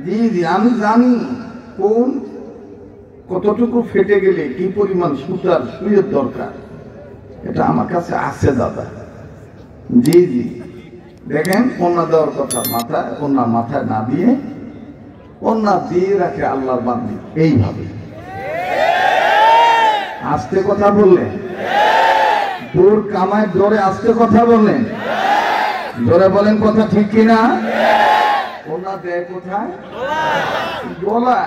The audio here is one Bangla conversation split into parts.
জি জি, আমি জানি কোন কতটুকু ফেটে গেলে কি পরিমাণ সুতার সুইয়ের দরকার, এটা আমার কাছে আছে দাদা। জি জি, দেখেন ওন্না দেওয়ার কথা মাথায়, ওন্না মাথায় না দিয়ে ওন্না দিয়ে রাখে আল্লাহর বান্দি এইভাবে। আস্তে কথা বললেন, দূর কামায় জোরে আস্তে কথা বললেন, জোরে বলেন কথা ঠিক কিনা? ওন্না দেয় কোথায়? গলা।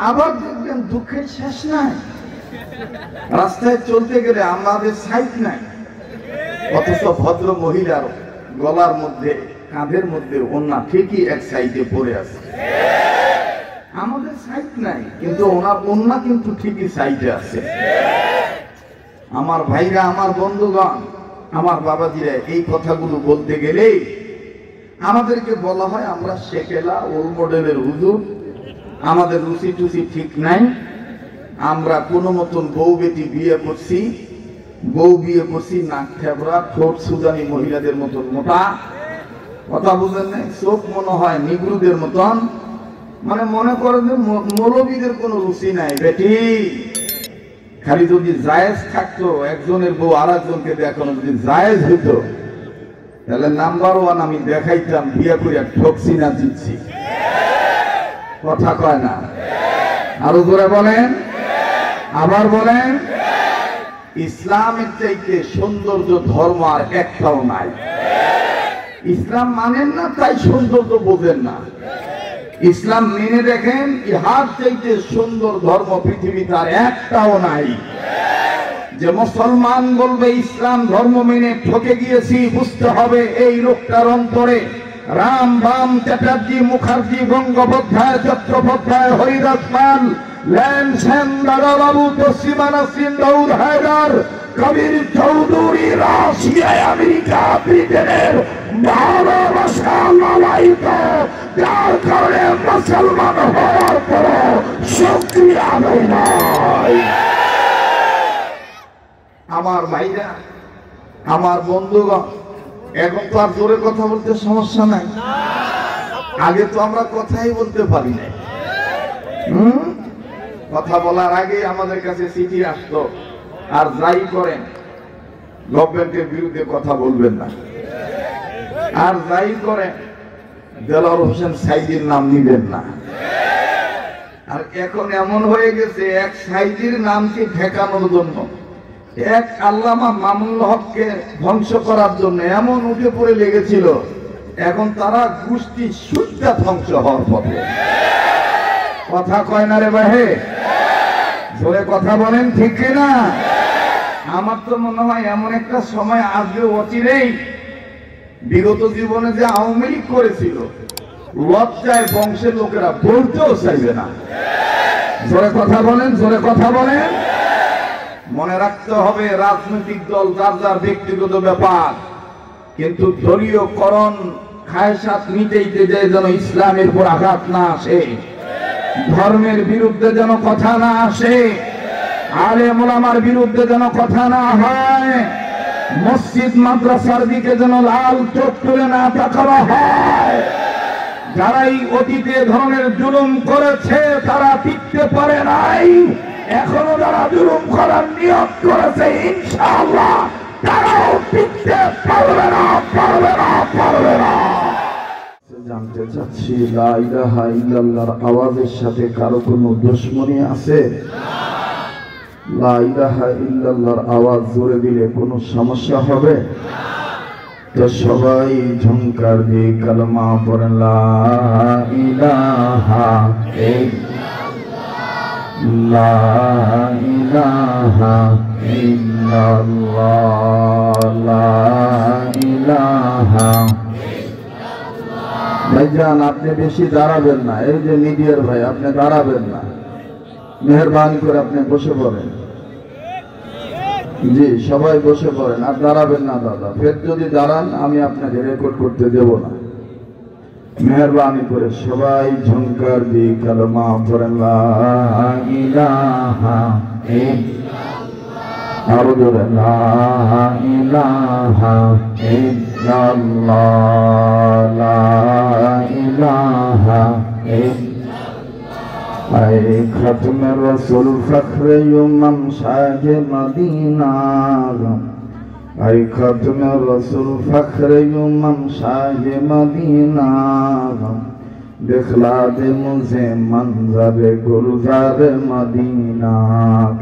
আবার দেখবেন দুঃখের শেষ নাই, রাস্তায় চলতে গেলে আমাদের সাইড নাই, অথচ ভদ্র মহিলার গলার মধ্যে কাঁধের মধ্যে ওন্না ঠিকই এক সাইডে পড়ে আছে। আমাদের সাইড নাই, কিন্তু ওনার ওন্না কিন্তু ঠিকই সাইডে আছে। আমার ভাইরা, আমার বন্ধুগণ, আমার বাবাজিরা, এই কথাগুলো বলতে গেলে আমাদেরকে বলা হয় আমরা শেখেলা ওল মডেলের হুজুর, আমাদের রুচি টুচি ঠিক নাই, আমরা কোনো মতন বউ বেটি বিয়ে করছি, বউ বিয়ে করছি নাক থেবড়া, ঠোঁট সুদানি মহিলাদের মতন মোটা, কথা বুঝেন নাই, চোখ মনে হয় নিগ্রুদের মতন, মানে মনে করে যে মৌলবীদের কোনো রুচি নাই। বেটি খালি যদি জায়েজ থাকতো, একজনের বউ আর একজনকে দেখানো যদি জায়েজ হইতো, তাহলে নাম্বার ওয়ান আমি দেখাইতাম বিয়ে করে ঠকছি না জিতছি। কথা কয় না? আরো জোরে বলেন, আবার বলেন। ইসলামের চাইতে সৌন্দর্য ধর্ম আর একটাও নাই। ইসলাম মানেন না তাই সৌন্দর্য বোঝেন না, ইসলাম মেনে দেখেন ইহার চাইতে সুন্দর ধর্ম পৃথিবীতে আর একটাও নাই। যে মুসলমান বলবে ইসলাম ধর্ম মেনে ঠকে গিয়েছি, বুঝতে হবে এই লোকটার অন্তরে রাম বাম চ্যাটার্জি মুখার্জি গঙ্গোপাধ্যায় চট্টোপাধ্যায় হরিদাস পাল ল্যান সেন দাদাবাবু তসলিমা সিং দাউদ হায়দার কবির চৌধুরী রাশিয়ায় আমেরিকা ব্রিটেনের ভালোবাসা লালায়িত, যার কারণে মুসলমান হওয়ার পর শুকরিয়া আদায় নাই। আমার ভাইরা, আমার বন্ধুগণ, এখন তো আর জোরে কথা বলতে সমস্যা নাই, আগে তো আমরা কথাই বলতে পারি না। কথা বলার আগে আমাদের কাছে চিঠি আসতো, আর যাই করেন গভর্নমেন্টের বিরুদ্ধে কথা বলবেন না, আর যাই করেন দেলোয়ার হোসেন সাইদির নাম নিবেন না। আর এখন এমন হয়ে গেছে এক সাইদির নামকে ঠেকানোর জন্য, এক আল্লামা মামুনুল হককে ধ্বংস করার জন্য এমন উঠে পড়ে লেগেছিল, এখন তারা গোষ্ঠী সুদ্ধা ধ্বংস হওয়ার পথে। কথা কয় না রে ভাই? জোরে কথা বলেন ঠিক কিনা? আমার তো মনে হয় এমন একটা সময় আসবে অচিরেই, বিগত জীবনে যে আওয়ামী লীগ করেছিল লজ্জায় বংশের লোকেরা বলতেও চাইবে না। জোরে কথা বলেন, জোরে কথা বলেন। মনে রাখতে হবে রাজনৈতিক দল যার যার ব্যক্তিগত ব্যাপার, কিন্তু দলীয়করণ খায়সাত মিটাইতে যায় যেন ইসলামের উপর আঘাত না আসে, ধর্মের বিরুদ্ধে যেন কথা না আসে, আলেম ওলামার বিরুদ্ধে যেন কথা না হয়, মসজিদ মাদ্রাসার দিকে যেন লাল চোখ তুলে না তাকানো হয়। যারাই অতীতে ধরনের জুলুম করেছে তারা টিকতে পারে নাই, এখনো যারা জুলুম করার নিয়ত করেছে ইনশাআল্লাহ তারাও টিকতে পারবে না, পারবে না, পারবে না। জানতে চাচ্ছি, লা ইলাহা ইল্লাল্লাহর আওয়াজের সাথে কারো কোনো দুশমনি আছে? লা ইলাহা ইল্লাল্লাহর আওয়াজ জোরে দিলে কোনো সমস্যা হবে? তো সবাই ঝংকার দিয়ে কালেমা পড়েন, লা ইলাহা লা ইলাহা ইল্লাল্লাহ, লা ইলাহা। ভাইজান আপনি বেশি দাঁড়াবেন না, এই যে মিডিয়ার ভাই আপনি দাঁড়াবেন না, মেহরবানি করে আপনি বসে পড়েন। জি সবাই বসে পড়েন, আর দাঁড়াবেন না দাদা, ফের যদি দাঁড়ান আমি আপনাকে রেকর্ড করতে দেব না। মেহরবানি করে সবাই ঝংকার দিয়ে কালেমা পড়েন, লা ইলাহা ইল্লাল্লাহ, আরো জোরে, লা ইলাহা ইল্লাল্লাহ, লা ইলাহা खत्म रसूल फख्र युमम शाह मदीना खत्म रसूल फख्र युमम शाह मदीना दिखला दे मुझे मंजर गुलजार मदीना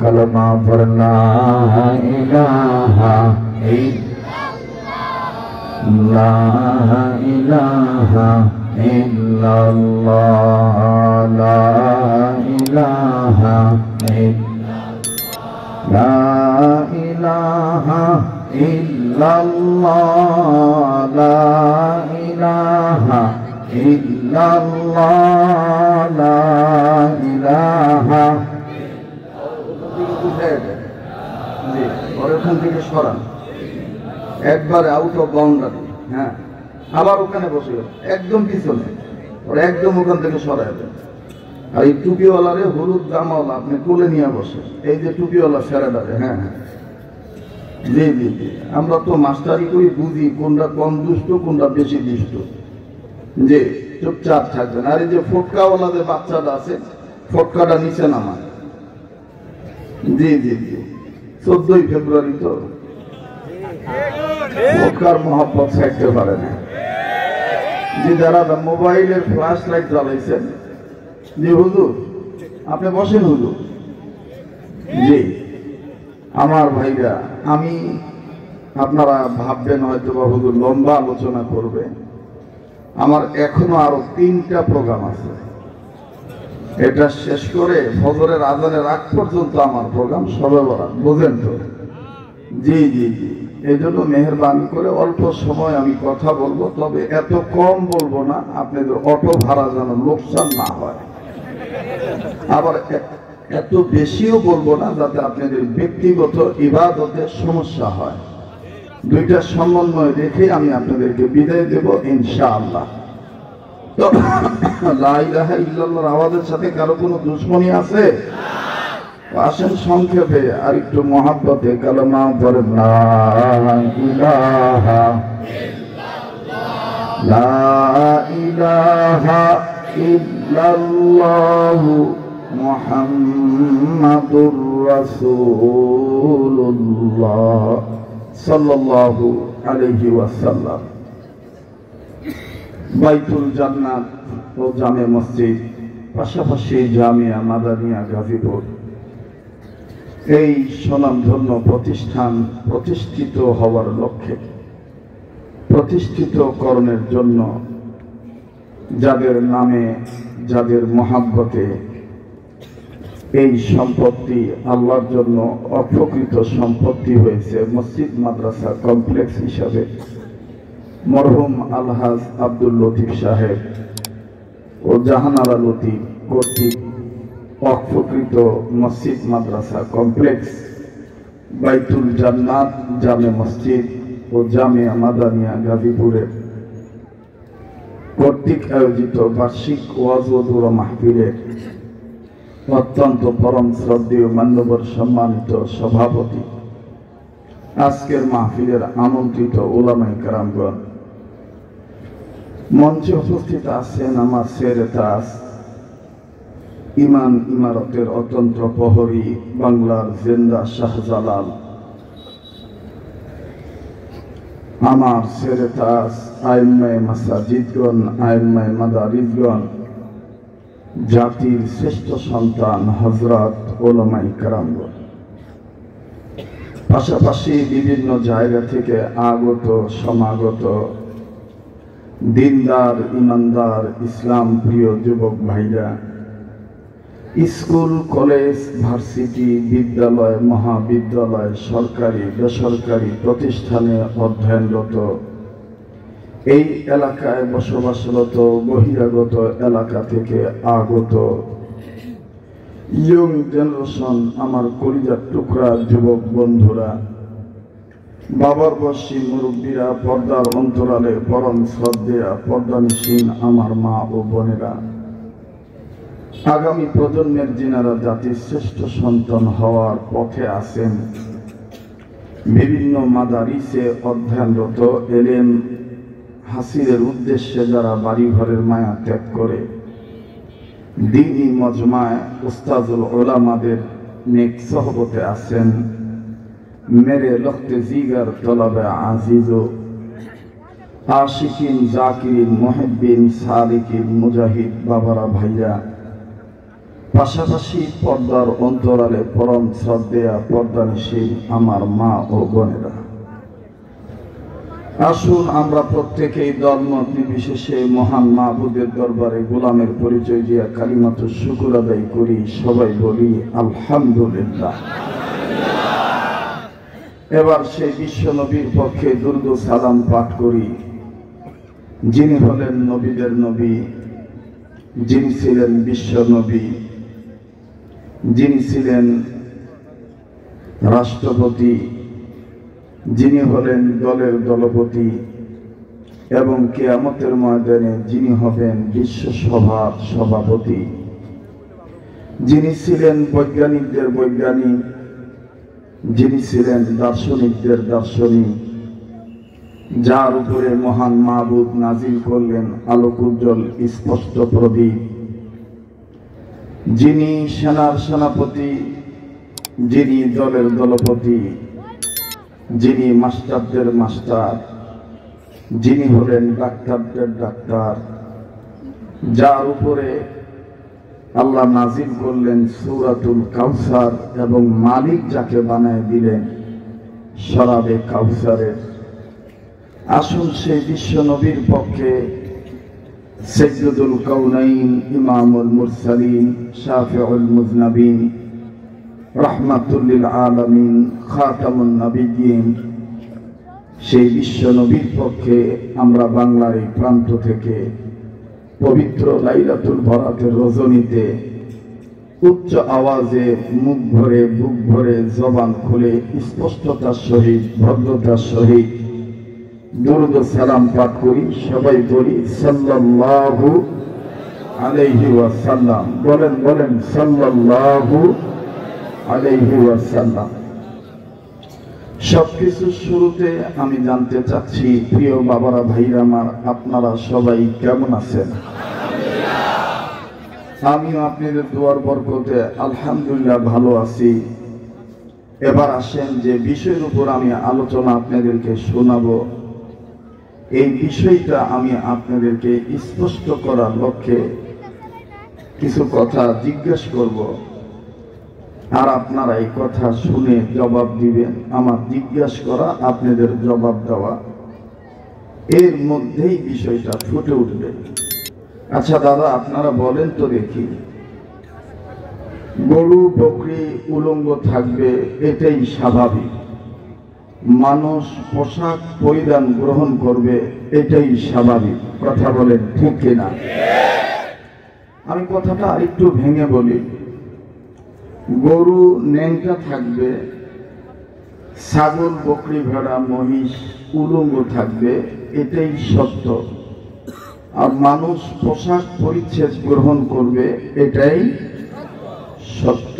कलमा पर ला इलाहा इल्लल्लाह ला इलाहा ला इलाहा इल्लल्लाह ला इलाहा इल्लल्लाह ला इलाहा ওখান থেকে সরান একবারে আউট অফ বাউন্ডারি। হ্যাঁ, আবার ওখানে বসে একদম পিছনে ওরা একদম ওখান থেকে সরাই দেন। আর এই টুপিওয়ালারে হলুদ জামাওয়ালা আপনি কোলে নিয়ে বসে, এই যে টুপিওয়ালা ছেড়েদারে। হ্যাঁ হ্যাঁ, জি জি জি, আমরা তো মাস্টারি করি, বুঝি কোনটা কম দুষ্ট কোনটা বেশি দুষ্ট। যে চুপচাপ থাকবেন। আর এই যে ফটকাওয়ালা যে বাচ্চাটা আছে, ফটকাটা নিচে নামান। জি জি জি, 14ই ফেব্রুয়ারি তো ফটকার মহব্বত থাকতে পারে না। যে যারা মোবাইলের ফ্ল্যাশ লাইট জ্বালাইছেন, জি হুজুর আপনি বসেন হুজুর। জি আমার ভাইরা, আমি আপনারা ভাববেন হয়তো বা হুজুর লম্বা আলোচনা করবে, আমার এখনো আরো 3টা প্রোগ্রাম আছে। এটা শেষ করে ফজরের আজানের আগ পর্যন্ত আমার প্রোগ্রাম সবে বরাত, বুঝেন তো? জি জি জি, এই জন্য মেহরবানি করে অল্প সময় আমি কথা বলবো, তবে এত কম বলবো না আপনাদের অটো ভাড়া যেন লোকসান না হয়, আবার এত বেশিও বলবো না যাতে আপনাদের ব্যক্তিগত ইবাদতের সমস্যা হয়। দুইটা সমন্বয় রেখে আমি আপনাদেরকে বিদায় দেব ইনশাআল্লাহ। তো লা ইলাহা ইল্লাল্লাহর আওয়াজের সাথে কারো কোনো দুশমনী আছে? আসেন সংক্ষেপে আর একটু মহাব্বতে কালেমা পড়েন, লা ইলাহা ইল্লাল্লাহু মুহাম্মাদুর রাসূলুল্লাহ সাল্লাল্লাহু আলাইহি ওয়াসাল্লাম। বাইতুল জান্নাত ও জামে মসজিদ, পাশাপাশি জামিয়া মাদানিয়া গাজীপুর, এই স্বনামধন্য প্রতিষ্ঠান প্রতিষ্ঠিত হওয়ার লক্ষ্যে, প্রতিষ্ঠিত করণের জন্য যাদের নামে, যাদের মহাব্বতে এই সম্পত্তি আল্লাহর জন্য অপ্রকৃত সম্পত্তি হয়েছে মসজিদ মাদ্রাসা কমপ্লেক্স হিসাবে, মরহুম আলহাজ আব্দুল লতিফ সাহেব ও জাহানারা লতিফ কর্তৃক অপ্রকৃত মসজিদ মাদ্রাসা কমপ্লেক্স বাইতুল জান্নাত জামে মসজিদ ও জামিয়া মাদানিয়া গাজীপুরের কর্তৃক আয়োজিত বার্ষিক ওয়াজ ও দুআ মাহফিলের অত্যন্ত পরম শ্রদ্ধেয় মান্যবর সম্মানিত সভাপতি, আজকের মাহফিলের আমন্ত্রিত উলামায়ে কেরামগণ, মঞ্চে উপস্থিত আছেন আমার শেরে তাজ, ইমান ইমারতের অতন্ত্র প্রহরী, বাংলার জেন্দা শাহজালাল, আমার শেরে তাজ, আইম্মায়ে মাসাজিদগণ, আইম্মায়ে মাদারিসগণ, জাতির শ্রেষ্ঠ সন্তান হযরত উলামায়ে কেরামগণ, পাশাপাশি বিভিন্ন জায়গা থেকে আগত সমাগত দিনদার ইমানদার ইসলাম প্রিয় যুবক ভাইরা, স্কুল কলেজ ভার্সিটি বিদ্যালয় মহাবিদ্যালয় সরকারি বেসরকারি প্রতিষ্ঠানে অধ্যয়নরত, এই এলাকায় বসবাসরত বহিরাগত এলাকা থেকে আগত ইয়ং জেনারেশন, আমার কলিজার টুকরা যুবক বন্ধুরা, বাবার বয়সী মুরব্বীরা, পর্দার অন্তরালে পরম শ্রদ্ধেয়া পর্দানিসীন আমার মা ও বোনেরা, আগামী প্রজন্মের যিনারা জাতির শ্রেষ্ঠ সন্তান হওয়ার পথে আছেন, বিভিন্ন মাদারিসে অধ্যয়নরত, এলেম হাসিলের উদ্দেশ্যে যারা বাড়ি ঘরের মায়া ত্যাগ করে দীনী মজমায় উস্তাজুল উলামাদের নেক সোহবতে আছেন মেরে লখতে জিগার তলবে আজিজ আশিকিন জাকিরিন মুহিব্বিন সালিকিন মুজাহিদ বাবারা ভাইয়া, পাশাপাশি পর্দার অন্তরালে পরম শ্রদ্ধেয়া পর্দানশীল আমার মা ও বোনেরা, আসুন আমরা প্রত্যেকেই দলমত নির্বিশেষে মহান মাহবুদের দরবারে গোলামের পরিচয় দিয়া কালিমাতুশ শুকর আদায় করি। সবাই বলি আলহামদুলিল্লাহ। এবার সেই বিশ্ব নবীর পক্ষে দুরূদ সালাম পাঠ করি, যিনি হলেন নবীদের নবী, যিনি ছিলেন বিশ্ব নবী, যিনি ছিলেন রাষ্ট্রপতি, যিনি হলেন দলের দলপতি এবং কিয়ামতের ময়দানে যিনি হবেন বিশ্ব সভার সভাপতি, যিনি ছিলেন বৈজ্ঞানিকদের বৈজ্ঞানিক, যিনি ছিলেন দার্শনিকদের দার্শনিক, যার উপরে মহান মাহবুব নাজিল করলেন আলোক উজ্জ্বল স্পষ্ট প্রদীপ, যিনি সেনার সেনাপতি, যিনি দলের দলপতি, যিনি মাস্টারদের মাস্টার, যিনি হলেন ডাক্তারদের ডাক্তার, যার উপরে আল্লাহ নাজিল করলেন সূরাতুল কাউসার এবং মালিক যাকে বানায় দিলেন শরাবে কাউসারের। আসুন সেই বিশ্ব নবীর পক্ষে সাইয়্যিদুল কাউনাইন ইমামুল মুরসালিন শাফিউল মুযনাবিন রাহমাতুল লিল আলামিন খাতামুন নবিয়্যিন, সেই বিশ্ব নবীর পক্ষে আমরা বাংলার এই প্রান্ত থেকে পবিত্র লাইলাতুল বরাতের রজনীতে উচ্চ আওয়াজে মুখ ভরে বুক ভরে জবান খুলে স্পষ্টতার সহিত ভদ্রতার সহিত দুরূদ সালাম পাঠ করি। সবাই বলি সাল্লাল্লাহু আলাইহি ওয়াসাল্লাম। বলেন বলেন সাল্লাল্লাহু আলাইহি ওয়াসাল্লাম। সবকিছুর শুরুতে আমি জানতে চাচ্ছি, প্রিয় বাবারা ভাইরা আমার, আপনারা সবাই কেমন আছেন? আমিও আপনাদের দোয়ার বরকতে আলহামদুলিল্লাহ ভালো আছি। এবার আসেন যে বিষয়ের উপর আমি আলোচনা আপনাদেরকে শোনাবো, এই বিষয়টা আমি আপনাদেরকে স্পষ্ট করার লক্ষ্যে কিছু কথা জিজ্ঞেস করব, আর আপনারা এই কথা শুনে জবাব দিবেন। আমার জিজ্ঞাসা করা, আপনাদের জবাব দেওয়া, এর মধ্যেই বিষয়টা ফুটে উঠবে। আচ্ছা দাদা, আপনারা বলেন তো দেখি, গরু বকরি উলঙ্গ থাকবে এটাই স্বাভাবিক, মানুষ পোশাক পরিধান গ্রহণ করবে এটাই স্বাভাবিক, কথা বলেন ঠিক কিনা? আমি কথাটা আরেকটু ভেঙে বলি, গরু ন্যাংটা থাকবে, ছাগল বকরি ভেড়া মহিষ উলঙ্গ থাকবে এটাই সত্য, আর মানুষ পোশাক পরিচ্ছদ গ্রহণ করবে এটাই সত্য।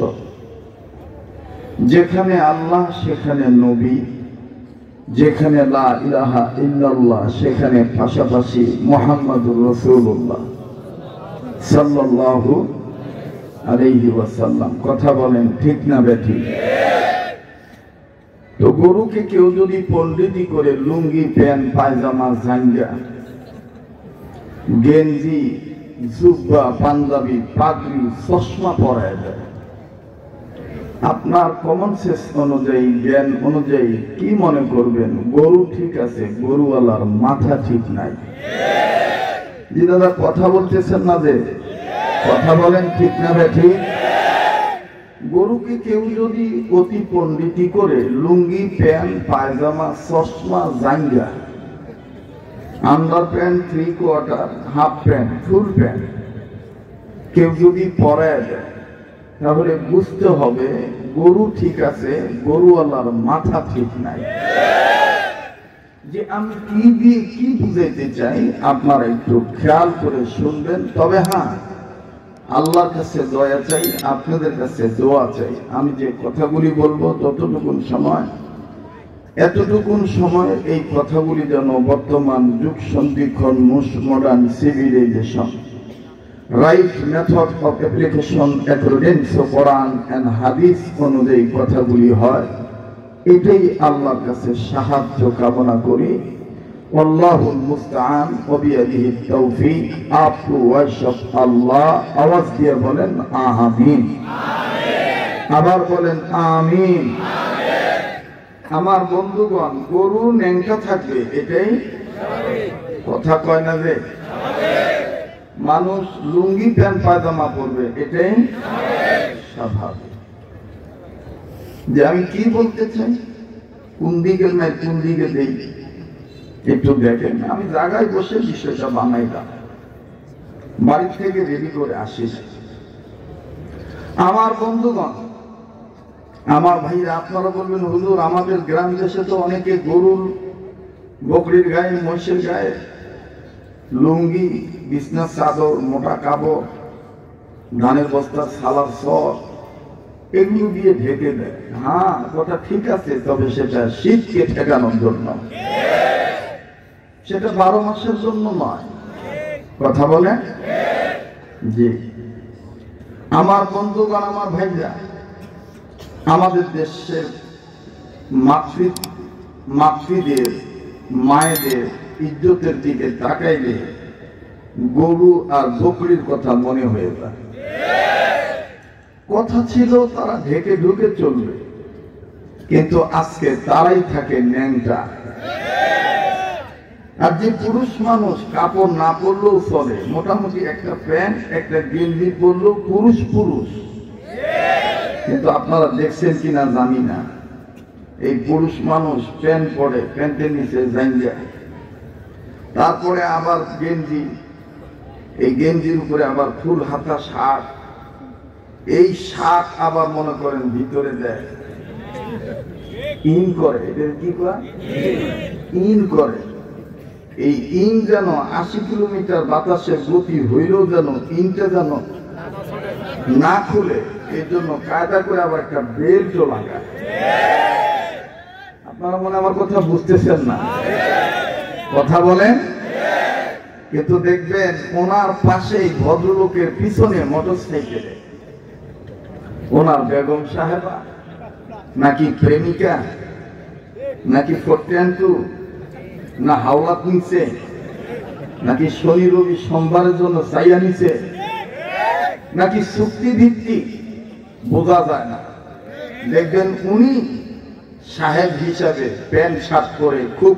যেখানে আল্লাহ সেখানে নবী, যেখানে লা ইলাহা ইল্লাল্লাহ সেখানে পাশাপাশি মুহাম্মাদুর রাসূলুল্লাহ সাল্লাল্লাহু আলাইহি ওয়াসাল্লাম। কথা বলেন ঠিক না বেঠিক? তো গরুকে কেউ যদি পণ্ডিতি করে লুঙ্গি প্যান্ট পায়জামা জাঙ্গা গেঞ্জি জুব্বা পাঞ্জাবি পাগড়ি চশমা পরায় দেয়, আপনার কমন সেন্স অনুযায়ী জ্ঞান অনুযায়ী কি মনে করবেন? গরু ঠিক আছে, গরুওয়ালার মাথা ঠিক নাই। জি দাদা, কথা বলতেছেন না যে? কথা বলেন ঠিক না বেঠিক? গরুকে কেউ যদি অতি পণ্ডিতি করে লুঙ্গি প্যান্ট পায়জামা চশমা জাঙ্গা under pant three quarter half pant full pant কেউ যদি পরায় দেয়, তাহলে বুঝতে হবে গরু ঠিক আছে, গরুওয়ালার মাথা ঠিক নাই। যে আমি কি দিয়ে কি বুঝাইতে চাই আপনারা একটু খেয়াল করে শুনবেন। তবে হ্যাঁ, আল্লাহর কাছে দয়া চাই, আপনাদের কাছে দোয়া চাই। আমি যে কথাগুলি বলবো ততটুকুন সময়, এতটুকুন সময় এই কথাগুলি যেন বর্তমান যুগ সন্ধিক্ষণ most modern civilisation right method of application according to Quran and Hadith অনুযায়ী কথাগুলি হয়, এটাই আল্লাহর কাছে সাহায্য কামনা করি। আল্লাহুল মুস্তাআন ওয়া বিয়াদিহি তাওফীক। আপ টু ওয়ার্শিপ আল্লাহ। আওয়াজ দিয়ে বলেন আমিন। আবার বলেন আমিন। আমার বন্ধুগণ, গরু ন্যাংটা থাকবে এটাই কথা কয় না যে, মানুষ লুঙ্গি প্যান্ট পায়জামা পরবে এটাই স্বাভাবিক। যে আমি কি বলতে চাই, কোন দিকে নাই কোন দিকে দেই একটু দেখেন। আমি জায়গায় বসে বিষয়টা বানাইলাম, বাড়ি থেকে রেডি করে আসি। আমার বন্ধুগণ, আমার ভাইরা, আপনারা বলবেন হুজুর আমাদের গ্রাম দেশে তো অনেকে গরুর বকরির গায়ে মহিষের গায়ে লুঙ্গি, বিছনার চাদর, মোটা কাপড়, ধানের বস্তার সালার সর এগুলো দিয়ে ঢেকে দেয়। হ্যাঁ, কথা ঠিক আছে, তবে সেটা শীতকে ঠেকানোর জন্য, সেটা 12 মাসের জন্য নয়। কথা বলে জি। আমার বন্ধুগণ, আমার ভাইরা, আমাদের দেশের মাতৃদের মায়েদের ইজ্জতের দিকে তাকাইলে গরু আর বকরির কথা মনে হয়ে যায়। কথা ছিল তারা ঢেকে ঢুকে চলবে, কিন্তু আজকে তারাই থাকে ন্যাংটা। আর যে পুরুষ মানুষ কাপড় না পরলেও চলে, মোটামুটি একটা প্যান্ট একটা গেঞ্জি পরলেও পুরুষ পুরুষ। কিন্তু আপনারা দেখছেন কিনা জানি না, এই পুরুষ মানুষ প্যান্ট পরে, প্যান্টের নিচে জাঙ্গিয়া, তারপরে আবার গেঞ্জি, এই গেঞ্জির উপরে আবার ফুল হাতা শার্ট, এই শার্ট আবার মনে করেন ভিতরে দেয় ইন করে। এদের কি করে? ইন করে। এই ইন যেন 80 কিলোমিটার বাতাসের গতি হইলেও যেন ইনটা যেন না খুলে, এই জন্য কায়দা করে আবার একটা বেল্টও লাগায়। আপনারা মনে আমার কথা বুঝতেছেন না? কথা বলেন। কিন্তু দেখবেন ওনার পাশেই ভদ্রলোকের পিছনে মোটরসাইকেলে ওনার বেগম সাহেবা, নাকি প্রেমিকা, নাকি 410 না হাওলাত নিচ্ছে, নাকি শনি রবি সোমবারের জন্য চাইয়া নিচ্ছে, নাকি চুক্তি ভিত্তিক বোঝা যায় না। দেখবেন উনি সাহেব হিসাবে প্যান্ট শার্ট পরে খুব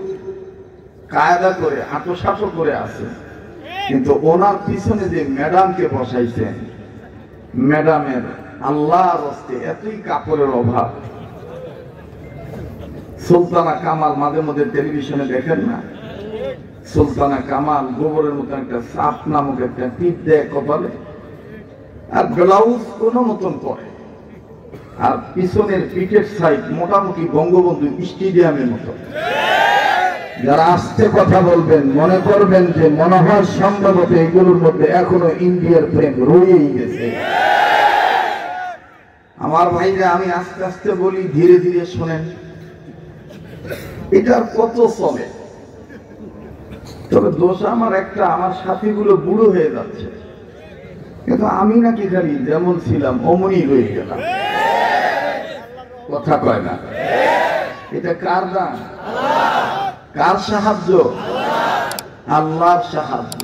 কায়দা করে আঁটো করে আছে, কিন্তু ওনার পিছনে যে ম্যাডামকে বসাইছেন, ম্যাডামের আল্লাহর হস্তে এতই কাপড়ের অভাব। সুলতানা কামাল মাঝে মধ্যে টেলিভিশনে দেখেন না? সুলতানা কামাল গোবরের মতো একটা সাপ নামক একটা টিপ দেয় কপালে, আর ব্লাউজ কোনো মতন পরে, আর পিছনের পিঠের সাইড মোটামুটি বঙ্গবন্ধু স্টেডিয়ামের মতো। যারা আস্তে কথা বলবেন মনে করবেন যে মনে হয় সম্ভবত এগুলোর মধ্যে এখনো ইন্ডিয়ার প্রেম রয়েই গেছে। আমার ভাইরা, আমি আস্তে আস্তে বলি, ধীরে ধীরে শোনেন। এটার কত চলে, তবে দোষ আমার একটা, আমার সাথীগুলো বুড়ো হয়ে যাচ্ছে, কিন্তু আমি নাকি খালি যেমন ছিলাম অমনই রয়ে গেলাম। কথা কয় না? এটা কার দান? কার সাহায্য? আল্লাহর সাহায্য।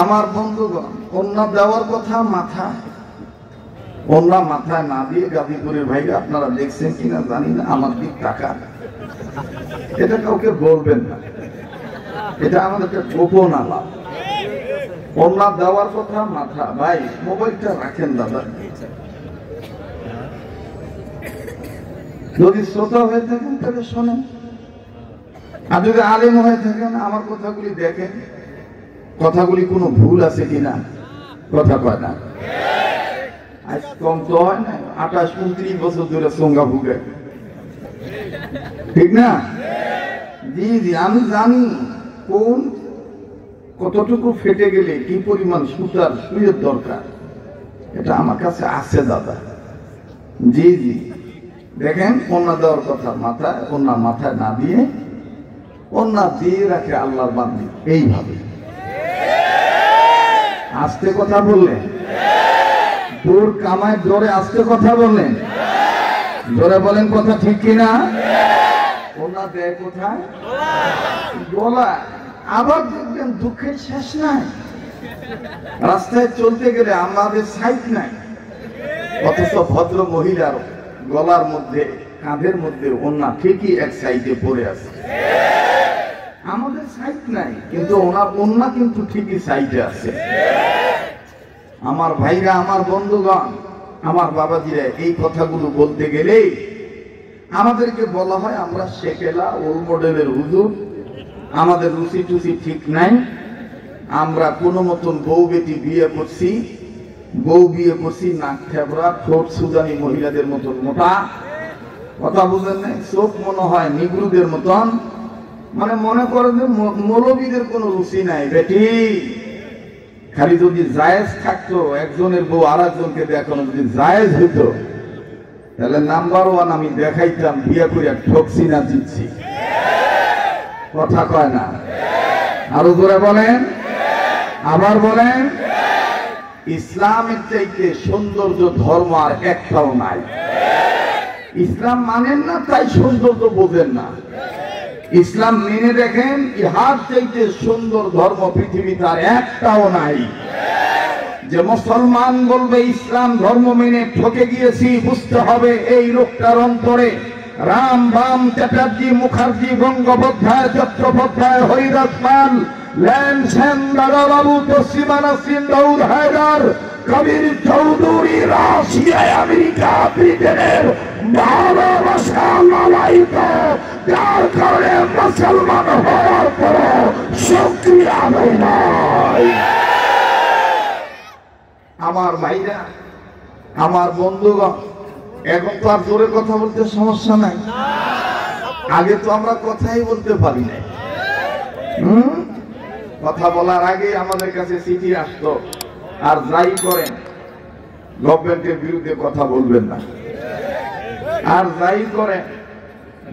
আমার বন্ধুগণ, ওন্না দেওয়ার কথা মাথা, ওন্না মাথায় না দিয়ে গাজীপুরের ভাইরা, আপনারা দেখছেন কিনা জানি না, আমার দিক টাকা, এটা কাউকে বলবেন না, এটা আমাদের একটা গোপন আলাপ। ওন্না দেওয়ার কথা মাথা। ভাই মোবাইলটা রাখেন দাদা, যদি শ্রোতা হয়ে থাকেন তাহলে শোনেন, আর যদি আলেম হয়ে থাকেন আমার কথাগুলি দেখেন, কথাগুলি কোনো ভুল আছে কিনা। কথা কয় না? আজ কম তো হয় না, 28-29 বছর ধরে সঙ্গা ভুগে, ঠিক না? জি জি, আমি জানি কোন কতটুকু ফেটে গেলে কি পরিমাণ সুতার সুইয়ের দরকার, এটা আমার কাছে আছে দাদা। জি জি, দেখেন ওন্না দেওয়ার কথা মাথায়, ওন্না মাথায় না দিয়ে ওন্না দিয়ে রাখে আল্লাহর বান্দি এইভাবে। আস্তে কথা বললেন, দূর কামায় জোরে আস্তে কথা বললেন, জোরে বলেন কথা ঠিক কিনা? ওনা দেয় কোথায়? গলা। আবার দেখবেন দুঃখের শেষ নাই, রাস্তায় চলতে গেলে আমাদের সাইড নাই, অথচ ভদ্র মহিলার গলার মধ্যে কাঁধের মধ্যে ওনা ঠিকই এক সাইডে পড়ে আছে। আমাদের সাইড নাই, কিন্তু ওনার ওনা কিন্তু ঠিকই সাইডে আছে। আমার ভাইরা, আমার বন্ধুগণ, আমার বাবাজিরা, এই কথাগুলো বলতে গেলেই আমাদেরকে বলা হয় আমরা শেখেলা ওল মডেলের হুজুর, আমাদের রুচি টুচি ঠিক নাই, আমরা কোনো মতন বউ বেটি বিয়ে করছি, বউ বিয়ে করছি নাক থেবড়া, ঠোঁট সুদানি মহিলাদের মতন মোটা, কথা বুঝেন নাই, চোখ মনে হয় নিগ্রুদের মতন, মানে মনে করে যে মৌলবীদের কোনো রুচি নাই। বেটি খালি যদি জায়েজ থাকতো, একজনের বউ আর একজনকে দেখানো যদি জায়েজ হইতো, তাহলে নাম্বার ওয়ান আমি দেখাইতাম বিয়ে করে ঠকছি না জিতছি। কথা কয় না? আরো জোরে বলেন, আবার বলেন। ইসলামের চাইতে সৌন্দর্য ধর্ম আর একটাও নাই। ইসলাম মানেন না তাই সৌন্দর্য বোঝেন না, ইসলাম মেনে দেখেন, ইহার চাইতে সুন্দর ধর্ম পৃথিবীতে আর একটাও নাই। যে মুসলমান বলবে ইসলাম ধর্ম মেনে ঠকে গিয়েছি, বুঝতে হবে এই লোকটার অন্তরে রাম, বাম, চ্যাটার্জি, মুখার্জি, গঙ্গোপাধ্যায়, চট্টোপাধ্যায়, হরিদাস পাল, ল্যান সেন, দাদাবাবু, তসলিমা নাসরিন, দাউদ হায়দার, কবির চৌধুরী, রাশিয়া, আমেরিকা, ব্রিটেনের ভালোবাসা লালায়িত, যার কারণে মুসলমান হওয়ার পর শুকরিয়া আদায় নাই। আমার ভাইরা, আমার বন্ধুগণ, এখন তো আর জোরে কথা বলতে সমস্যা নাই, আগে তো আমরা কথাই বলতে পারি নাই। কথা বলার আগে আমাদের কাছে চিঠি আসতো, আর যাই করেন গভর্নমেন্টের বিরুদ্ধে কথা বলবেন না, আর যাই করেন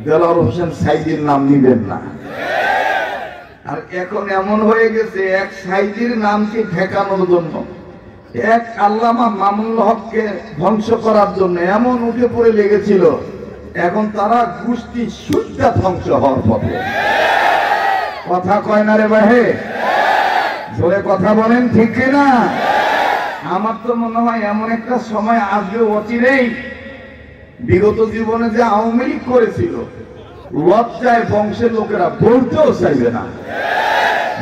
দেলোয়ার হোসেন সাইদির নাম নিবেন না। আর এখন এমন হয়ে গেছে, এক সাইদির নামকে ঠেকানোর জন্য, এক আল্লামা মামুনুল হককে ধ্বংস করার জন্য এমন উঠে পড়ে লেগেছিল, এখন তারা গোষ্ঠী সুদ্ধা ধ্বংস হওয়ার পথে। কথা কয় না রে ভাই? জোরে কথা বলেন ঠিক কিনা? আমার তো মনে হয় এমন একটা সময় আসবে অচিরেই, বিগত জীবনে যে আওয়ামী লীগ করেছিল লজ্জায় বংশের লোকেরা বলতেও চাইবে না।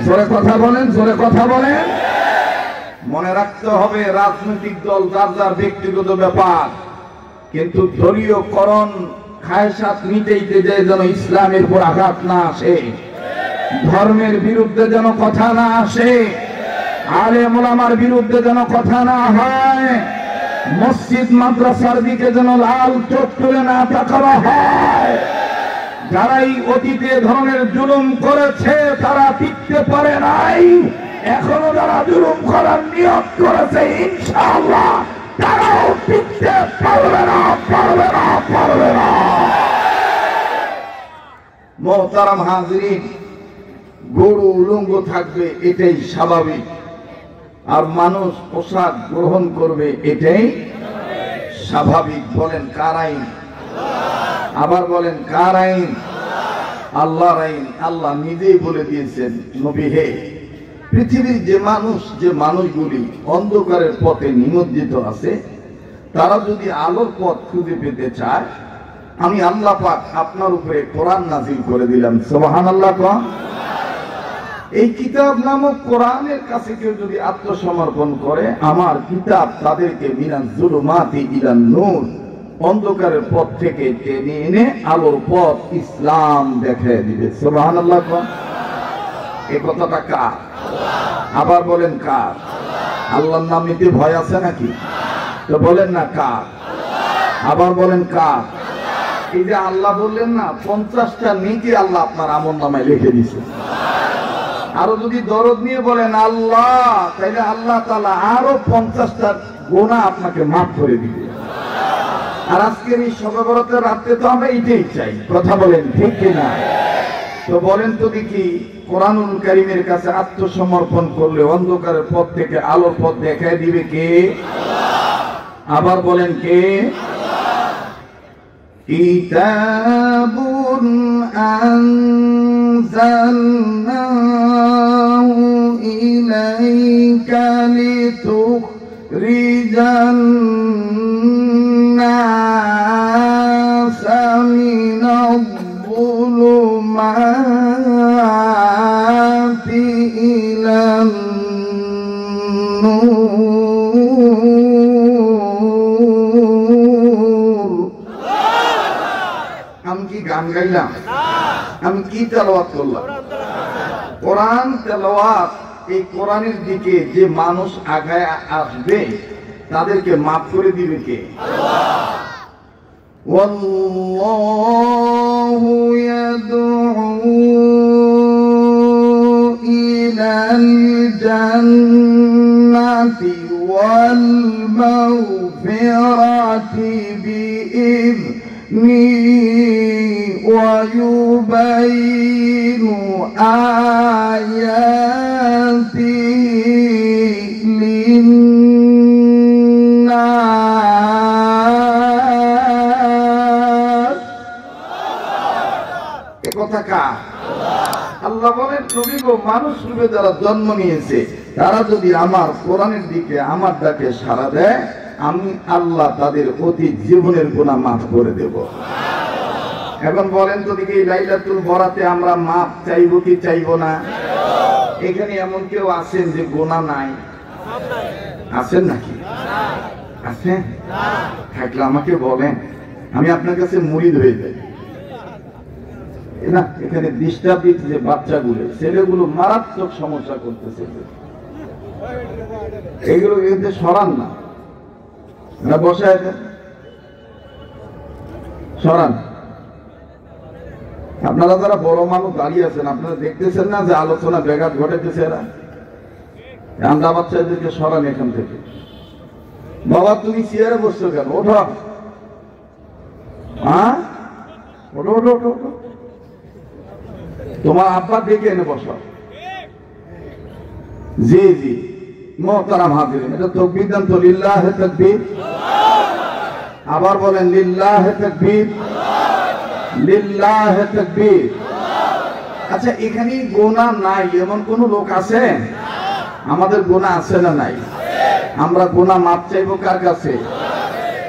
জোরে কথা বলেন, জোরে কথা বলেন। মনে রাখতে হবে রাজনৈতিক দল যার যার ব্যক্তিগত ব্যাপার, কিন্তু দলীয়করণ খায়সাত মিটাইতে যায় যেন ইসলামের উপর আঘাত না আসে, ধর্মের বিরুদ্ধে যেন কথা না আসে, আলেম ওলামার বিরুদ্ধে যেন কথা না হয়, মসজিদ মাদ্রাসার দিকে যেন লাল চোখ তুলে না তাকানো হয়। যারাই অতীতে ধরনের জুলুম করেছে তারা টিকতে পারে নাই, এখনো যারা জুলুম করার নিয়ত করেছে ইনশাআল্লাহ তারাও টিকতে পারবে না, পারবে না, পারবে না। মুহতারাম হাজিরিন, গরু উলঙ্গ থাকবে এটাই স্বাভাবিক, আর মানুষ পোশাক গ্রহণ করবে এটাই স্বাভাবিক। বলেন কার আইন? আবার বলেন কার আইন? আল্লাহর আইন। আল্লাহ নিজেই বলে দিয়েছেন, নবী হে, পৃথিবীর যে মানুষগুলি অন্ধকারের পথে নিমজ্জিত আছে, তারা যদি আলোর পথ খুঁজে পেতে চায়, আমি আল্লাহ পাক আপনার উপরে কোরআন নাজিল করে দিলাম। সুবহানাল্লাহ। এই কিতাব নামক কোরআনের কাছে কেউ যদি আত্মসমর্পণ করে, আমার কিতাব তাদেরকে মিনাজ জুলুমাতি ইলান নূর, অন্ধকারের পথ থেকে টেনে এনে আলোর পথ ইসলাম দেখিয়ে দিবে। সুবহানাল্লাহ। এই কথাটা কার? আবার বলেন কার? আল্লাহর নাম নিতে ভয় আছে নাকি? তো বলেন না কার? আবার বলেন কার? এই যে আল্লাহ বললেন না, 50টা নেকি আল্লাহ আপনার আমলনামায় লিখে দিয়েছে। আরো যদি দরদ নিয়ে বলেন আল্লাহ, তাইলে আল্লাহ তাআলা আরো 50টা গুনাহ আপনাকে মাফ করে দিবে। আর আজকের এই শবে বরাতের রাতে তো আমরা এটাই চাই। কথা বলেন ঠিক কিনা? তো বলেন তো দেখি, কোরআনুল কারীমের কাছে আত্মসমর্পণ করলে অন্ধকারের পথ থেকে আলোর পথ দেখায় দিবে কে? আবার বলেন কে? কিতাবুন আনজালনাহু ইলাইকা লিতুখরিজান নাসা মিনাল-যুলুমাতি ইলান-নূর। আমি কি গান গাইলাম? আমি কি তেলাওয়াত করলাম? কোরআন তেলাওয়াত। এই কোরআনের দিকে যে মানুষ আগায় আসবে তাদেরকে মাফ করে দিবে কে? ওয়াল্লাহু ইয়াদউ ইলাল জান্নাতি ওয়াল মাগফিরাতি বিইذনিহি ওয়া ইউবাইনু আয়াতিহি লিন-নাস। এ কথা কার? আল্লাহ বলেন, নবী গো, মানুষ রূপে যারা জন্ম নিয়েছে তারা যদি আমার কোরআনের দিকে আমার ডাকে সাড়া দেয়, আমি আল্লাহ তাদের অতীত জীবনের গুনাহ মাফ করে দেব। এখন বলেন তো দেখি, লাইলাতুল বরাতে আমরা মাফ চাইবো কি চাইবো না? এখানে এমন কেউ আছেন যে গুনাহ নাই? আছেন নাকি? আছেন? থাকলে আমাকে বলেন, আমি আপনার কাছে মুরিদ হয়ে যাই। না, এখানে ডিস্টার্ব দিচ্ছে যে বাচ্চাগুলো, ছেলেগুলো মারাত্মক সমস্যা করতেছে, এইগুলো কিন্তু সরান না, বসায় দেন, সরান। আপনারা যারা বড় মানুষ দাঁড়িয়ে আছেন, আপনারা দেখতেছেন না যে আলোচনা ব্যাঘাত ঘটেছে? এরা আন্দা বাচ্চাদেরকে সরান এখান থেকে। বাবা, তুমি চেয়ারে বসছো কেন? ওঠো, হ্যাঁ, ওঠো ওঠো ওঠো ওঠো। তোমার আব্বা ডেকে এনে বসো। জি জি, মোহতারাম হাজিরিন, এটা তাকবীর দেন তো, লিল্লাহে তাকবীর। আবার বলেন, লিল্লাহে তাকবীর, লিল্লাহে তাকবীর। আচ্ছা, এখানে গুনাহ নাই এমন কোন লোক আছে? আমাদের গুনাহ আছে না নাই? আমরা গুনাহ মাফ চাইবো কার কাছে?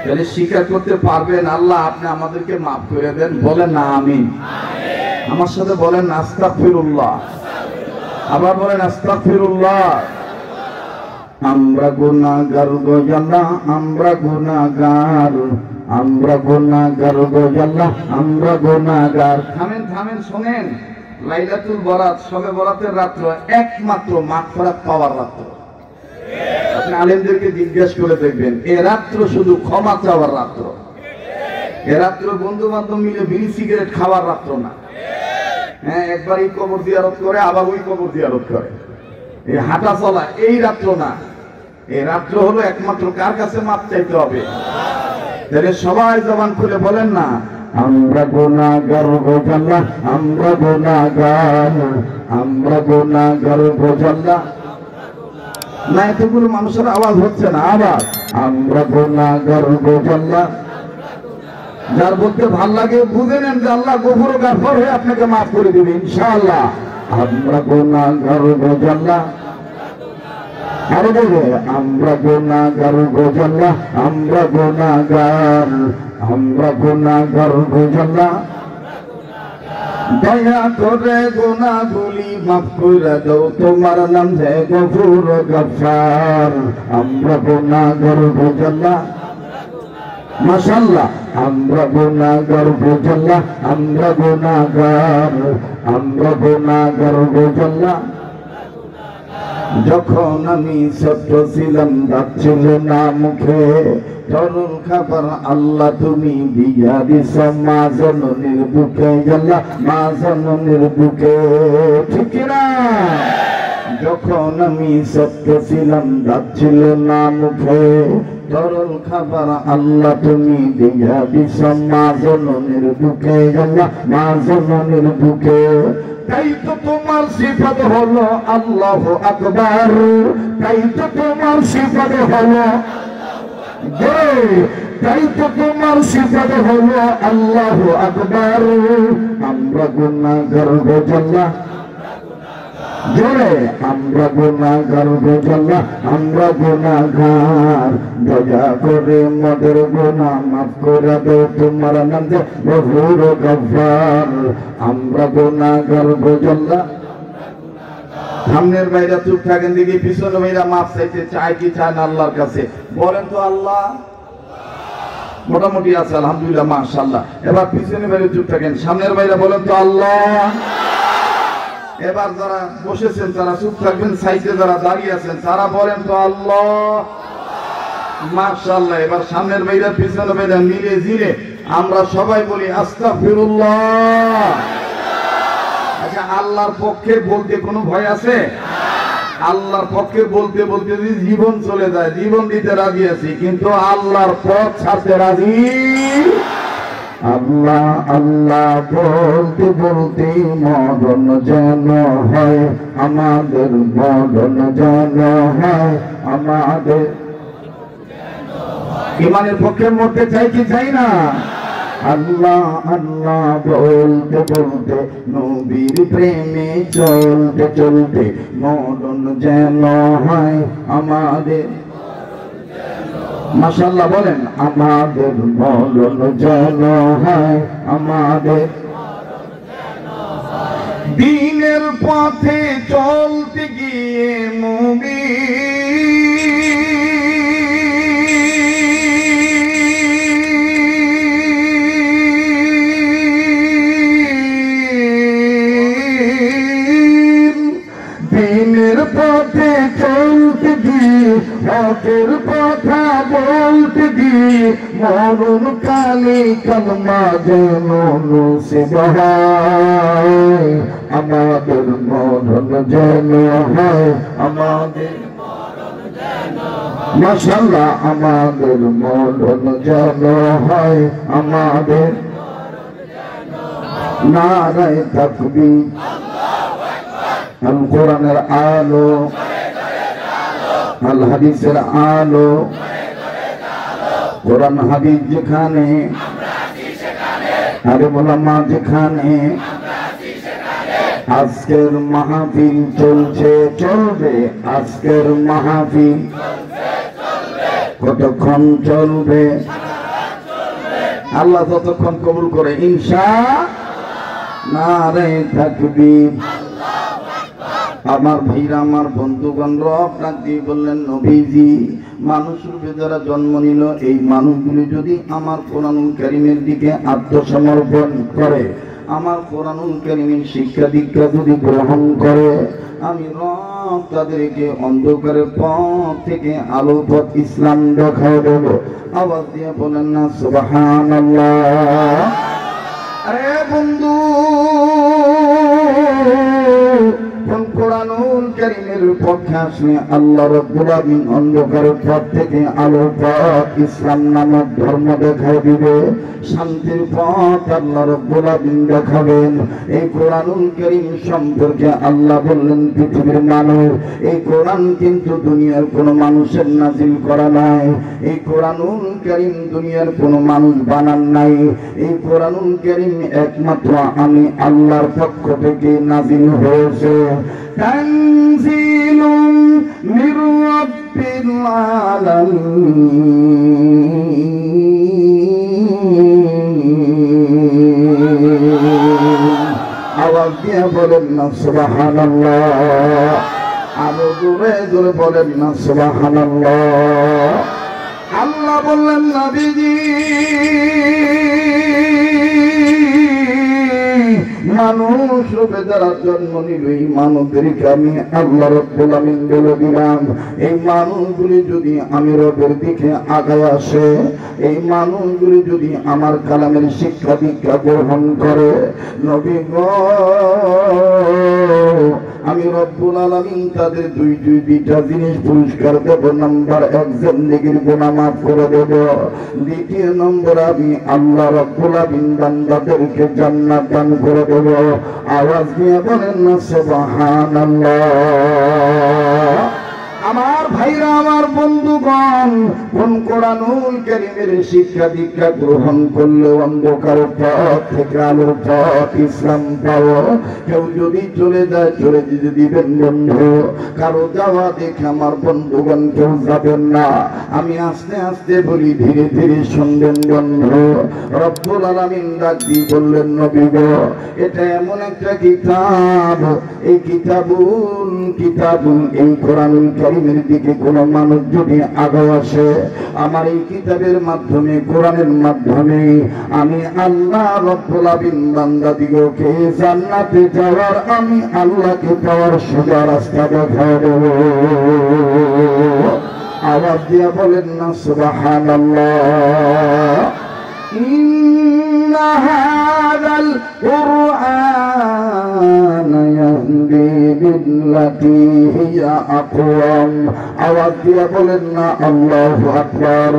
তাহলে স্বীকার করতে পারবেন, আল্লাহ আপনি আমাদেরকে মাফ করে দেন। বলেন না আমিন। আমার সাথে বলেন আস্তাগফিরুল্লাহ। আবার বলেন আস্তাগফিরুল্লাহ। আমরা গুনাহগার গো আল্লাহ, আমরা গুনাহগার, আমরা গুনাহগার গো আল্লাহ, আমরা গুনাহগার। থামেন থামেন, শোনেন, লাইলাতুল বরাত, শবে বরাতের রাত্র একমাত্র মাগফিরাত পাওয়ার রাত্র। আপনি আলেমদেরকে জিজ্ঞেস করে দেখবেন, এ রাত্র শুধু ক্ষমা চাওয়ার রাত্র। এ রাত্র বন্ধু বান্ধব মিলে বিড়ি সিগারেট খাওয়ার রাত্র না। হ্যাঁ, একবার এই কবর জিয়ারত করে আবার ওই কবর জিয়ারত করে, এই হাঁটা চলা, এই রাত্র না। এই রাত্র হলো একমাত্র কার কাছে মাপ চাইতে হবে? তাহলে সবাই জবান খুলে বলেন না, আমরা গুনাহগার গো আল্লাহ, আমরা গুনাহগার, আমরা গুনাহগার গো আল্লাহ। না, এতগুলো মানুষের আওয়াজ হচ্ছে না। আবার আমরা গুনাহগার গো আল্লাহ। যার বলতে ভাল লাগে বুঝে নেন যে আল্লাহ গফুর ও গাফর হয়ে আপনাকে মাফ করে দিবে ইনশাআল্লাহ। আমরা গুনাহগার গো আল্লাহ। আরো বলবে, আমরা গুনাহগার গো আল্লাহ, আমরা গুনাহগার, আমরা গুনাহগার গো আল্লাহ। দয়া করে গুনাহগুলি মাফ করে দাও, তোমার নাম যে গফুর ও গাফফার। আমরা গুনাহগার গো আল্লাহ। মাশাআল্লাহ, আমরা গুনাহগার গো আল্লাহ, আমরা গুনাহগার, আমরা গুনাহগার গো আল্লাহ। যখন আমি ছোট ছিলাম, দাঁত ছিল না মুখে, তরল খাবার আল্লাহ তুমি দিয়া দিছ মা জননীর বুকে, আল্লাহ মা জননীর বুকে, ঠিক না? যখন আমি ছোট ছিলাম, দাঁত ছিল না মুখে, তরল খাবার আল্লাহ তুমি দিয়া দিছ মা জননীর বুকে, আল্লাহ মা জননীর বুকে। তাই তো তোমার সিফাত হলো আল্লাহু আকবার, তাই তো তোমার সিফাত হলো, তাই তো তোমার সিফাত হলো আল্লাহু আকবার। আমরা গুনাহগার গো আল্লাহ, জোরে আমরা গুনাহগার গো আল্লাহ, আমরা গুনাহগার। দয়া করে মোদের গুনাহ মাফ করে দাও, তোমার নাম যে গফুর গফফার। আমরা গুনাহগার গো আল্লাহ। সামনের ভাইরা চুপ থাকেন, দিকে পিছনে ভাইরা মাফ চাইতে চায় কি চায় না আল্লাহর কাছে? বলেন তো আল্লাহ। মোটামুটি আছে আলহামদুলিল্লাহ, মাশাআল্লাহ। এবার পিছনে ভাইরা চুপ থাকেন, সামনের ভাইরা বলেন তো আল্লাহ। এবার যারা বসেছেন তারা চুপ থাকবেন, সাইডে যারা দাঁড়িয়ে আছেন তারা বলেন তো আল্লাহ, মাশাআল্লাহ। এবার সামনের ভাইরা পিছনে ভাইরা মিলে জিলে আমরা সবাই বলি আস্তাগফিরুল্লাহ। আচ্ছা, আল্লাহর পক্ষে বলতে কোনো ভয় আছে? আল্লাহর পক্ষে বলতে বলতে যদি জীবন চলে যায়, জীবন দিতে রাজি আছি, কিন্তু আল্লাহর পথ ছাড়তে রাজি। আল্লাহ আল্লাহ বলতে বলতে মরণ যেন হয় আমাদের, মরণ যেন হয় আমাদের। ইমানের পক্ষে মরতে চাই কি চাই না? আল্লাহ আল্লাহ বলতে বলতে নবীর প্রেমে চলতে চলতে মরণ যেন হয় আমাদের। মাশাআল্লাহ বলেন, আমাদের মরণ যেন হয় আমাদের। দিনের পথে চলতে গিয়ে দিনের পথে চলতে গিয়ে হকের কথা বলতে গিয়ে মরণ কালে কালমা যেন নসিব হয় আমাদের, মরণ যেন হয় আমাদের। মাশাআল্লাহ, আমাদের মরণ যেন হয় আমাদের। নারায়ে তাকবীর। আল কোরআনের আলো, আল হাদিসের আলো, কোরআন হাদিস যেখানে, আরে ওলামা যেখানে। আজকের মাহফিল চলছে চলবে, আজকের মাহফিল কতক্ষণ চলবে? আল্লাহ যতক্ষণ কবুল করে ইনশাআল্লাহ। নারায়ে তাকবীর। আমার ভাইরা, আমার বন্ধুগণ, রব ডাক দিয়ে বললেন, নবীজি মানুষ রূপে যারা জন্ম নিল, এই মানুষগুলি যদি আমার কোরআনুল কারীমের দিকে আত্মসমর্পণ করে, আমার কোরআনুল কারীমের শিক্ষা দীক্ষা যদি গ্রহণ করে, আমি রব তাদেরকে অন্ধকারের পথ থেকে আলোর পথ ইসলাম দেখায় দেব। আওয়াজ দিয়ে বলেন না সুবহানাল্লাহ। আরে বন্ধু, কোরআনুল কারীমের পক্ষে আসলে আল্লাহ রাব্বুল আলামিন অন্ধকারের পথ থেকে আলোর পথ ইসলাম নামক ধর্ম দেখায় দিবে, শান্তির পথ আল্লাহ রাব্বুল আলামিন দেখাবেন। এই কোরআনুল কারীম সম্পর্কে আল্লাহ বললেন, পৃথিবীর মানুষ, এই কোরআন কিন্তু দুনিয়ার কোনো মানুষের নাজিল করা নাই। এই কোরআনুল কারীম দুনিয়ার কোনো মানুষ বানান নাই। এই কোরআনুল কারীম একমাত্র আমি আল্লাহর পক্ষ থেকে নাজিল হয়েছে। তানজিলুম মির রাব্বিল আলামিন। আওয়াজ দিয়ে বলেন না সুবহানাল্লাহ। আরো জোরে জোরে বলেন না সুবহানাল্লাহ। আল্লাহ বললেন, নবীজি মানুষ রূপে যারা জন্ম নিল, এই মানুষদেরকে আমি আল্লাহ রাব্বুল আলামিন বলে দিলাম, এই মানুষগুলি যদি আমি রবের দিকে আগায় আসে, এই মানুষগুলি যদি আমার কালামের শিক্ষা দীক্ষা গ্রহণ করে, নবী গো আমি রব্বুল আলামিন তাদের দুইটা জিনিস পুরস্কার দেব। নাম্বার 1, জিন্দেগীর গুনাহ মাফ করে দেব। দ্বিতীয় নম্বর, আমি আল্লাহ রব্বুল আলামিন বান্দাদেরকে জান্নাত দান করে দেব। আওয়াজ দিয়ে বলেন না সুবহানাল্লাহ। আমার ভাইরা, আমার বন্ধুগণ, কোন কোরআনুল কারীমের শিক্ষা দীক্ষা গ্রহণ করলে অন্ধকার পথ থেকে আলোর পথ ইসলাম পাও। কেউ যদি চলে যায়, চলে যেতে দিবেন বন্ধু। কারো যাওয়া দেখে আমার বন্ধুগণ কেউ যাবেন না। আমি আস্তে আস্তে বলি, ধীরে ধীরে শুনবেন বন্ধু। রব্বুল আলামিন ডাক দিয়ে বললেন, নবী গো, এটা এমন একটা কিতাব, এই কিতাবুল এই কোরআনুল কারীমের দিকে কোন মানুষ যদি আগাও আসে, আমার এই কিতাবের মাধ্যমে, কোরআনের মাধ্যমে আমি আল্লাহ রব্বুল আলামিন বান্দাদিগকে জান্নাতে যাওয়ার, আমি আল্লাহকে পাওয়ার সোজা রাস্তা দেখায় দেব। আওয়াজ দিয়া বলেন না সুবহানাল্লাহ। ইন্না হাযাল কুরআন ইয়াহদি বিল্লাতী হিয়া আকওয়াম। আওয়াজ দিয়া বলেন না আল্লাহু আকবার।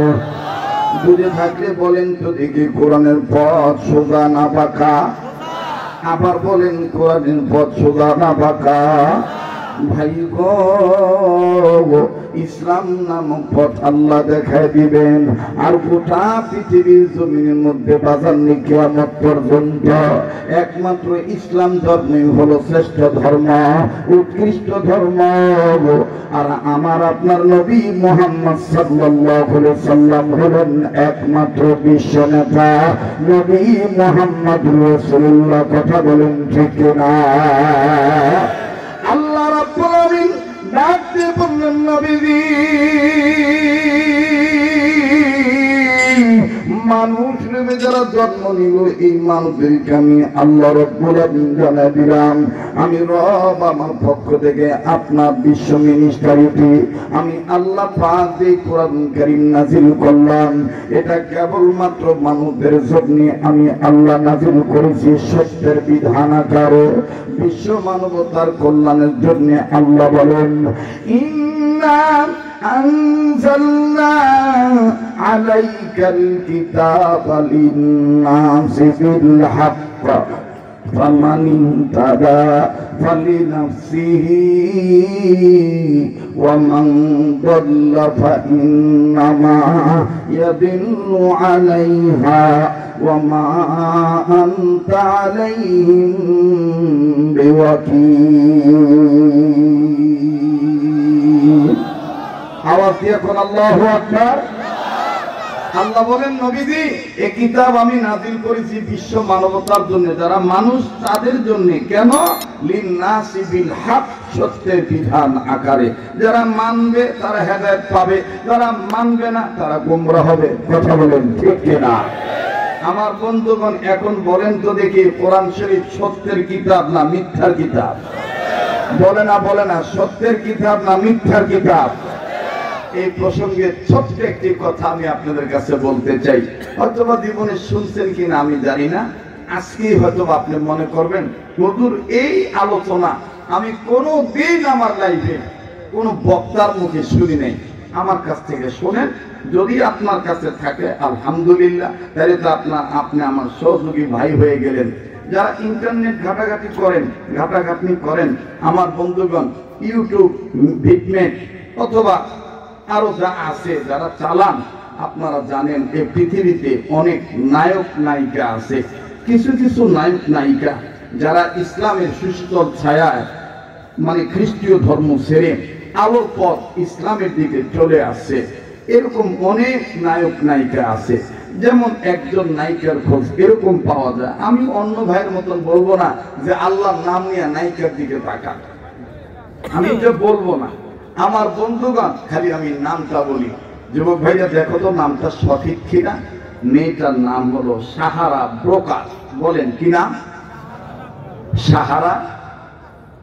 দূরে থাকলে বলেন তো দেখি, কোরআনের পথ সোজা না বাঁকা? আবার বলেন, কোরআনের পথ সোজা না বাঁকা? ভাই গো, ইসলাম নামক পথ আল্লাহ দেখায় দিবেন। আর গোটা পৃথিবীর জমিনের মধ্যে বাজার নেই কিয়ামত পর্যন্ত। একমাত্র ইসলাম ধর্মই হলো শ্রেষ্ঠ ধর্ম, উৎকৃষ্ট ধর্ম। আর আমার আপনার নবী মুহাম্মদ সাল্লাল্লাহু আলাইহি সাল্লাম হলেন একমাত্র বিশ্ব নেতা, নবী মুহাম্মদ রাসূলুল্লাহ। কথা বলেন ঠিক না? আল্লাহ রাব্বুল আলামিন ডাক দিয়ে বললেন, নবীজি, মানুষ রূপে যারা জন্ম নিল, এই মানুষদেরকে আমি আল্লাহ রাব্বুল আলামিন জানাই দিলাম, আমি রব আমার পক্ষ থেকে আপনার বিশ্ব মিনিস্টারিটি আমি আল্লাহ পাক যে কোরআন কারীম নাযিল করলাম, এটা কেবলমাত্র মানুষদের জন্য আমি আল্লাহ নাযিল করেছি সত্যের বিধান আকারে, বিশ্ব মানবতার কল্যাণের জন্য। আল্লাহ বলেন, ইন্না আনজালনা আলাইকাল কিতাবা লিন-নাসি বিল হক্ক ফামান ইহতাদা ফালিনাফসিহি ওয়া মান দাল্লা ফাইন্নামা ইয়াদিল্লু আলাইহা ওয়া মা আনতা আলাইহিম বিওয়াকিল। আওয়াজ দিয়ে কোন আল্লাহু আকবার। আল্লাহ বলেন, নবীজি, এই কিতাব আমি নাযিল করেছি বিশ্ব মানবতার জন্য, যারা মানুষ তাদের জন্য। কেন? লিন-নাসি বিল হক, সত্যের বিধান আকারে। যারা মানবে তারা হেদায়েত পাবে, যারা মানবে না তারা গোমরা হবে। কথা বলেন ঠিক কিনা? আমার বন্ধুগণ, এখন বলেন তো দেখি, কোরআন শরীফ সত্যের কিতাব না মিথ্যার কিতাব? বলে না, সত্যের কিতাব না মিথ্যার কিতাব? এই প্রসঙ্গে ছোট্ট একটি কথা আমি আপনাদের কাছে বলতে চাই। হয়তোবা জীবনে শুনছেন কিনা আমি জানি না, আজকেই হয়তো আপনি মনে করবেন, হুজুর এই আলোচনা আমি কোনো দিন আমার লাইফে কোনো বক্তার মুখে শুনি নাই। আমার কাছ থেকে শোনেন, যদি আপনার কাছে থাকে আলহামদুলিল্লাহ, তাহলে তো আপনি আমার সহযোগী ভাই হয়ে গেলেন। যারা ইন্টারনেট ঘাটাঘাটি করেন আমার বন্ধুগণ, ইউটিউব, ভিটমেট অথবা আরো যা আছে যারা চালান, আপনারা জানেন এই পৃথিবীতে অনেক নায়ক নায়িকা আছে। কিছু কিছু নায়ক নায়িকা যারা ইসলামের সুশীতল ছায়ায়, মানে খ্রিস্টীয় ধর্ম ছেড়ে আলোর পথ ইসলামের দিকে চলে আসছে, এরকম অনেক নায়ক নায়িকা আছে। যেমন একজন নায়িকার খোঁজ এরকম পাওয়া যায়। আমি অন্য ভাইয়ের মতন বলবো না যে আল্লাহর নাম নিয়ে নায়িকার দিকে তাকান, আমি যে বলবো না। আমার বন্ধুগণ, খালি আমি নামটা বলি। যুবক ভাইরা দেখো তো নামটা সঠিক কিনা। মেয়েটার নাম হলো সাহারা ব্রোকার। বলেন কি নাম? সাহারা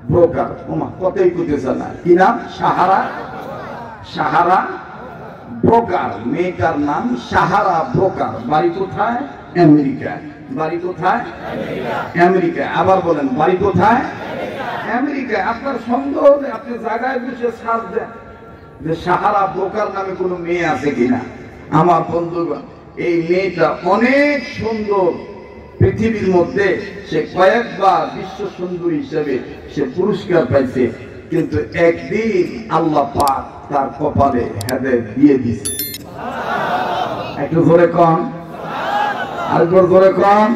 ব্রোকার। ওমা কতই কুতেছে না, কি নাম? সাহারা ব্রোকার। মেয়েটার নাম সাহারা ব্রোকার। বাড়ি কোথায়? আমেরিকা। বাড়ি কোথায়? আমেরিকা। আবার বলেন, বাড়ি কোথায়? আমেরিকায় আপনার সন্দেহ নেই, আপনি জায়গায় বসে সার্চ দেন যে সাহারা ব্রোকার নামে কোনো মেয়ে আছে কিনা। আমার বন্ধুগণ, এই মেয়েটা অনেক সুন্দর, পৃথিবীর মধ্যে সে কয়েকবার বিশ্ব সুন্দরী হিসেবে সে পুরস্কার পাইছে, কিন্তু একদিন আল্লাহ পাক তার কপালে হেদায়েত দিয়ে দিছে। একটু জোরে কন, আরেকবার জোরে কন।